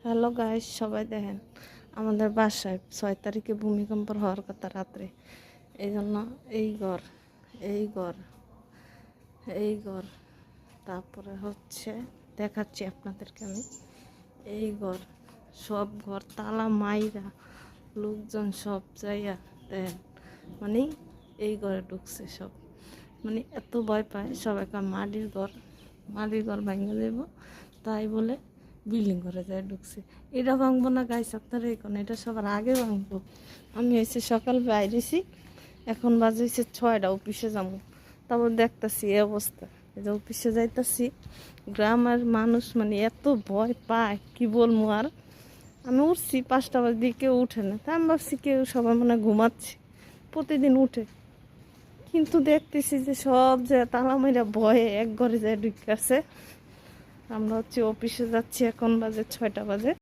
Hello guys, সবাই দেখেন আমাদের বাসায় 6 তারিখে ভূমিকম্প হওয়ার কথা রাত্রে। এই জন্য এই ঘর এই ঘর এই ঘর তারপরে হচ্ছে দেখাচ্ছি আপনাদেরকে আমি। এই ঘর সব ঘর তালা মাইরা লোকজন সব জায়গা দেখেন, মানে এই ঘরে ঢুকছে সব, মানে এত ভয় পায় সবাইকে। মাটির ঘর ভেঙে দেব তাই বলে বিল্ডিং করে যায় ঢুকছে। এটা ভাঙবো না গাইস, আপনারা এখন এটা সবার আগে ভাঙবো। আমি এসে সকাল বাইরেছি, এখন বাজে হচ্ছে 6টা, অফিসে যাবো। তারপর দেখতেছি এই অবস্থা, এই যে অফিসে যাইতাছি। গ্রামের মানুষ মানে এত ভয় পায় কি বলবো আর। আমি উঠছি 5টা বাজে দিয়ে, কেউ উঠে না, তাই আমি ভাবছি কেউ সবাই মানে ঘুমাচ্ছে, প্রতিদিন উঠে। কিন্তু দেখতেছি যে সব যে তালা মাইরা ভয়ে এক ঘরে যায় ঢুকে আছে। আমরা হচ্ছে অফিসে যাচ্ছি, এখন বাজে 6টা বাজে।